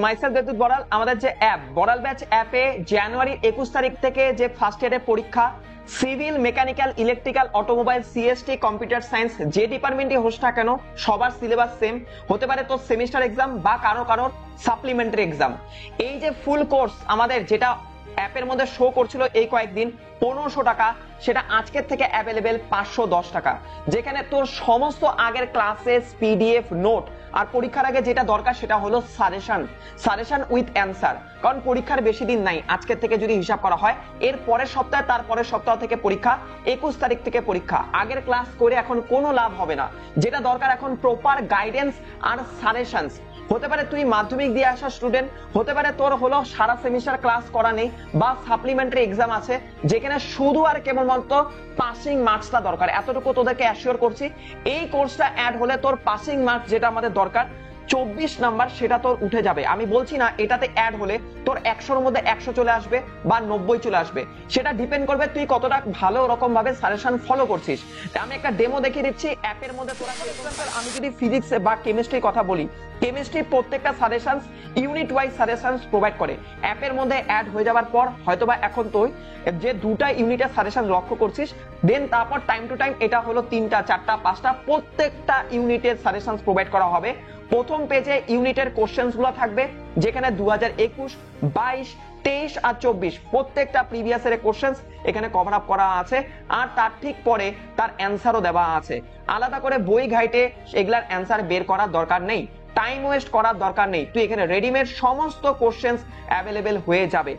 Myself দেবদূত বড়াল। আমাদের যে app Boral batch অ্যাপে জানুয়ারির 21 তারিখ থেকে যে ফার্স্ট ইয়ারের পরীক্ষা civil, mechanical, electrical, automobile, CST, computer science যে ডিপার্টমেন্টই হোস না কেন সবার সিলেবাস সেম হতে পারে। তোর সেমিস্টার এক্সাম বা কারোর সাপ্লিমেন্টারি এক্সাম। এই যে ফুল কোর্স আমাদের যেটা অ্যাপের মধ্যে শো করছিল এই কয়েকদিন 1500 টাকা, সেটা আজকের থেকে অ্যাভেলেবেল 510 টাকা, যেখানে তোর সমস্ত আগের ক্লাসেস, পিডিএফ, নোট আর পরীক্ষার আগে যেটা দরকার সেটা হলো সাজেশন উইথ অ্যান্সার। কারণ পরীক্ষার বেশি দিন নাই, আজকের থেকে যদি হিসাব করা হয় এর পরের সপ্তাহে, তারপরের সপ্তাহ থেকে পরীক্ষা, 21 তারিখ থেকে পরীক্ষা। আগের ক্লাস করে এখন কোনো লাভ হবে না, যেটা দরকার এখন প্রপার গাইডেন্স আর সাজেশনস। হতে পারে তুই মাধ্যমিক দিয়ে আসা স্টুডেন্ট, হতে পারে তোর হলো সারা সেমিস্টার ক্লাস করা নেই বা সাপ্লিমেন্টারি এক্সাম আছে যেখানে শুধু আর কেবলমাত্র পাসিং মার্কসটা দরকার। এতটুকু তোদেরকে অ্যাসিওর করছি, এই কোর্সটা অ্যাড হলে তোর পাসিং মার্কস যেটা আমাদের দরকার 24 নাম্বার সেটা তোর উঠে যাবে। আমি বলছি না এটাতে অ্যাড হলে তোর 100-র মধ্যে 100 চলে আসবে বা 90 চলে আসবে, সেটা ডিপেন্ড করবে তুই কতটা ভালো রকম ভাবে সাজেশন ফলো করছিস। আমি একটা ডেমো দেখিয়ে দিচ্ছি অ্যাপের মধ্যে তোরা। আমি যদি ফিজিক্স বা কেমিস্ট্রির কথা বলি, কেমিস্ট্রি প্রত্যেকটা suggestions unit wise suggestions provide করে। অ্যাপের মধ্যে অ্যাড হয়ে যাওয়ার পর হয়তোবা এখন তুই যে দুটা ইউনিটের সাজেশন লক্ষ্য করছিস, দেন তারপর টাইম টু টাইম এটা হলো 3টা 4টা 5টা প্রত্যেকটা ইউনিটের সাজেশনস প্রোভাইড করা হবে। প্রথম পেজে ইউনিটের কোশ্চেনস গুলো থাকবে, যেখানে 2021, 22, 23 আর 24 প্রত্যেকটা প্রিভিয়াস এর কোশ্চেনস এখানে কভার আপ করা আছে। আর তার ঠিক পরে তার অ্যান্সারও দেওয়া আছে। আলাদা করে বই ঘাইটে এগুলার অ্যান্সার বের করার দরকার নেই, টাইম ওয়েস্ট করার দরকার নেই। তুই এখানে রেডিমেড সমস্ত কোশ্চেনস অ্যাভেলেবেল হয়ে যাবে।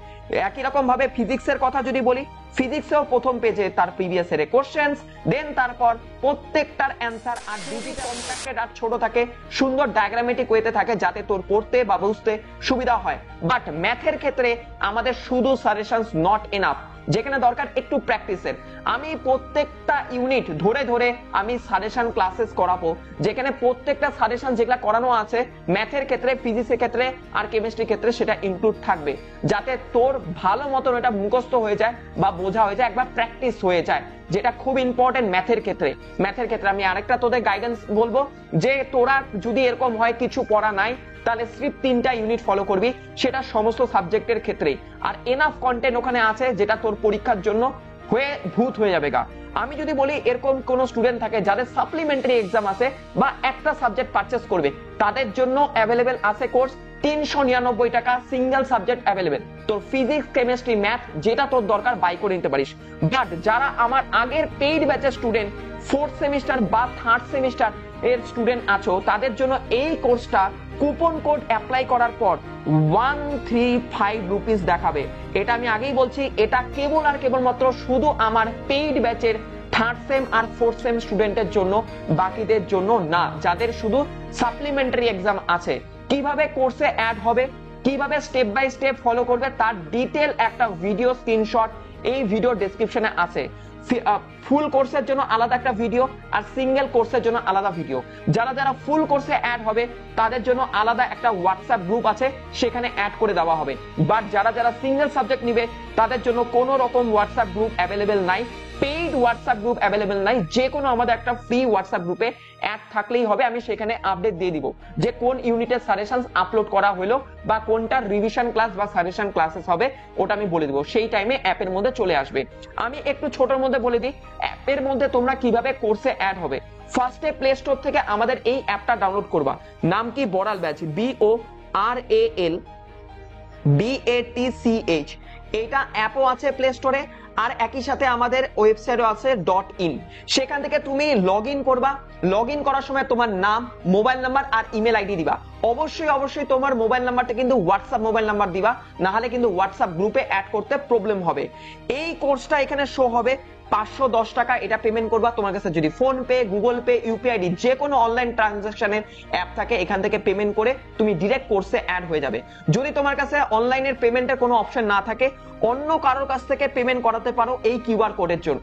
একই রকম ভাবে ফিজিক্সের কথা যদি বলি, ফিজিক্সেও প্রথম পেজে তার প্রিভিয়াস এর কোশ্চেনস, দেন তারপর প্রত্যেকটার অ্যান্সার আর ডিজিট কম্প্যাক্টেড আর ছোট থাকে, সুন্দর ডায়াগ্রামেটিক ওয়েতে থাকে যাতে তোর পড়তে বা বুঝতে সুবিধা হয়। বাট ম্যাথের ক্ষেত্রে আমাদের শুধু সাজেশনস নট এনাফ, যেখানে দরকার একটু প্র্যাকটিসের। আমি প্রত্যেকটা ইউনিট ধরে ধরে আমি সাজেশন ক্লাসেস করাবো, যেখানে প্রত্যেকটা সাজেশন যেগুলা করানো আছে ম্যাথের ক্ষেত্রে, ফিজিক্সের ক্ষেত্রে আর কেমিস্ট্রির ক্ষেত্রে সেটা ইনক্লুড থাকবে, যাতে তোর ভালো মতন এটা মুখস্থ হয়ে যায় বা বোঝা হয়ে যায়, একবার প্র্যাকটিস হয়ে যায়, যেটা খুব ইম্পর্টেন্ট ম্যাথের ক্ষেত্রে। ম্যাথের ক্ষেত্রে আমি আরেকটা তোদের গাইডেন্স বলবো, যে তোরা যদি এরকম হয় কিছু পড়া নাই তাহলে স্ট্রিপ 3টা ইউনিট ফলো করবি, সেটা সমস্ত সাবজেক্টের ক্ষেত্রেই। আর এনাফ কন্টেন্ট ওখানে আছে যেটা তোর পরীক্ষার জন্য হয়ে ভূত হয়ে যাবে গা। আমি যদি বলি এরকম কোন স্টুডেন্ট থাকে যাদের সাপ্লিমেন্টারি এক্সাম আছে বা একটা সাবজেক্ট পারচেস করবে, তাদের জন্য অ্যাভেলেবেল আছে কোর্স 399 টাকা, সিঙ্গেল সাবজেক্ট অ্যাভেলেবেল। তোর ফিজিক্স, কেমিস্ট্রি, ম্যাথ যেটা তোর দরকার বাই করে নিতে পারিস। বাট যারা আমার আগের পেইড ব্যাচের স্টুডেন্ট, 4th সেমিস্টার বা 3rd সেমিস্টার এর স্টুডেন্ট আছো, তাদের জন্য এই কোর্সটা কুপন কোড অ্যাপ্লাই করার পর 135 রুপিস দেখাবে। এটা আমি আগেই বলছি, এটা কেবল আর কেবলমাত্র শুধু আমার পেইড ব্যাচের 3rd সেম আর 4th সেম স্টুডেন্টের জন্য, বাকিদের জন্য না, যাদের শুধু সাপ্লিমেন্টারি এক্সাম আছে। কিভাবে কোর্সে অ্যাড হবে, কিভাবে স্টেপ বাই স্টেপ ফলো করবে, তার ডিটেল একটা ভিডিও স্ক্রিনশট এই ভিডিও ডেসক্রিপশনে আছে। ফুল কোর্সের জন্য আলাদা একটা ভিডিও আর সিঙ্গেল কোর্সের জন্য আলাদা ভিডিও। যারা যারা ফুল কোর্সে অ্যাড হবে তাদের জন্য আলাদা একটা হোয়াটসঅ্যাপ গ্রুপ আছে, সেখানে অ্যাড করে দেওয়া হবে। বাট যারা যারা সিঙ্গেল সাবজেক্ট নিবে তাদের জন্য কোনো রকম হোয়াটসঅ্যাপ গ্রুপ অ্যাভেলেবেল নাই, পেইড হোয়াটসঅ্যাপ গ্রুপ অ্যাভেলেবেল নাই। যে কোনো আমাদের একটা ফ্রি হোয়াটসঅ্যাপ গ্রুপে অ্যাড থাকলেই হবে। আমি সেখানে আপডেট দিয়ে দিব যে কোন ইউনিটের সাজেশনস আপলোড করা হলো বা কোনটার রিভিশন ক্লাস বা সাজেশন ক্লাসেস হবে, ওটা আমি বলে দিব। সেই টাইমে অ্যাপের মধ্যে চলে আসবে। আমি একটু ছোটর মধ্যে বলে দিই অ্যাপের মধ্যে তোমরা কিভাবে কোর্সে অ্যাড হবে। ফার্স্টে প্লে স্টোর থেকে আমাদের এই অ্যাপটা ডাউনলোড করবা। নাম কি? Boral batch, BORALBATCH। এটা অ্যাপও আছে প্লে স্টোরে, আর একই সাথে আমাদের ওয়েবসাইটও আছে .in। সেখান থেকে তুমি লগ ইন করবা। লগ ইন করার সময় তোমার নাম, মোবাইল নাম্বার আর ইমেল আইডি দিবা। অবশ্যই তোমার মোবাইল নাম্বারটা কিন্তু হোয়াটসঅ্যাপ মোবাইল নাম্বার দিবা, না হলে কিন্তু হোয়াটসঅ্যাপ গ্রুপে অ্যাড করতে প্রবলেম হবে। এই কোর্সটা এখানে শো হবে 510 টাকা, এটা পেমেন্ট করবা। তোমার কাছে যদি ফোন পে, গুগল পে, ইউপিআইডি যে কোনো অনলাইন ট্রানজাকশনের অ্যাপ থাকে, এখান থেকে পেমেন্ট করে তুমি ডিরেক্ট কোর্সে অ্যাড হয়ে যাবে। যদি তোমার কাছে অনলাইনের পেমেন্টের কোনো অপশন না থাকে, অন্য কারোর কাছ থেকে পেমেন্ট করাতে পারো এই কিউআর কোডের জন্য,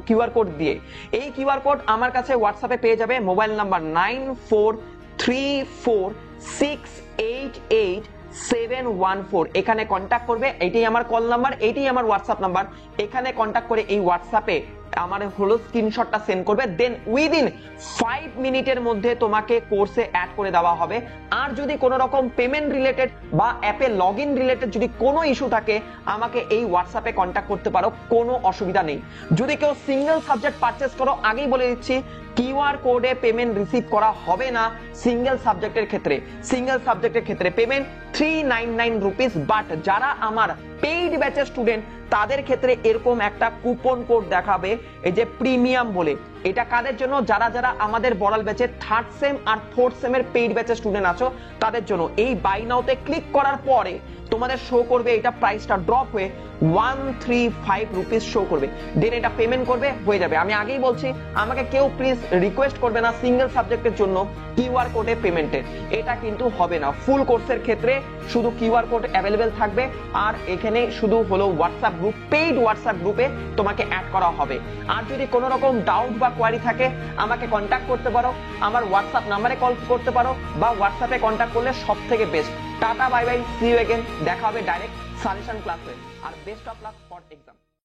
কিউআর কোড দিয়ে। এই কিউআর কোড আমার কাছে হোয়াটসঅ্যাপে পেয়ে যাবে। মোবাইল নাম্বার 9434688714, এখানে কন্ট্যাক্ট করবে। এইটাই আমার কল নাম্বার, এইটাই আমার হোয়াটসঅ্যাপ নাম্বার। এখানে কন্ট্যাক্ট করে এই হোয়াটসঅ্যাপে আমার হলো স্ক্রিনশটটা সেন্ড করবে, দেন উইদিন 5 মিনিটের মধ্যে তোমাকে কোর্সে অ্যাড করে দেওয়া হবে। আর যদি কোনো রকম পেমেন্ট রিলেটেড বা অ্যাপে লগ ইন রিলেটেড যদি কোনো ইস্যু থাকে আমাকে এই হোয়াটসঅ্যাপে কন্ট্যাক্ট করতে পারো, কোনো অসুবিধা নেই। যদি কেউ সিঙ্গেল সাবজেক্ট পারচেস করো, আগেই বলে দিচ্ছি কিউআর কোডে পেমেন্ট রিসিভ করা হবে না সিঙ্গেল সাবজেক্টের ক্ষেত্রে। সিঙ্গেল সাবজেক্টের ক্ষেত্রে পেমেন্ট 399 রুপিস, বাট যারা আমার পেইড ব্যাচের স্টুডেন্ট তাদের ক্ষেত্রে এরকম একটা কুপন কোড দেখাবে, এই যে প্রিমিয়াম বলে। এটা কাদের জন্য? যারা যারা আমাদের বড়াল ব্যাচে 3rd সেম আর 4th সেমের পেইড ব্যাচের স্টুডেন্ট আছো তাদের জন্য। এই বাই নাওতে ক্লিক করার পরে তোমাদের শো করবে এটা প্রাইসটা ড্রপ হয়ে 135 রুপিস শো করবে, দেন এটা পেমেন্ট করবে, হয়ে যাবে। আমি আগেই বলছি আমাকে কেউ প্লিজ রিকোয়েস্ট করবে না সিঙ্গেল সাবজেক্টের জন্য কিউআর কোডে পেমেন্টের, এটা কিন্তু হবে না। ফুল কোর্সের ক্ষেত্রে শুধু কিউআর কোড অ্যাভেলেবেল থাকবে, আর এখানে শুধু হলো হোয়াটসঅ্যাপ গ্রুপ, পেইড হোয়াটসঅ্যাপ গ্রুপে তোমাকে অ্যাড করা হবে। আর যদি কোনো রকম ডাউট বা কোয়ারি থাকে আমাকে কন্ট্যাক্ট করতে পারো, আমার হোয়াটসঅ্যাপ নাম্বারে কল করতে পারো, বা হোয়াটসঅ্যাপে কন্ট্যাক্ট করলে সব থেকে best. Tata, bye bye, see you again, দেখা হবে ডাইরেক্ট সাজেশন ক্লাসে। আর best of luck for exam.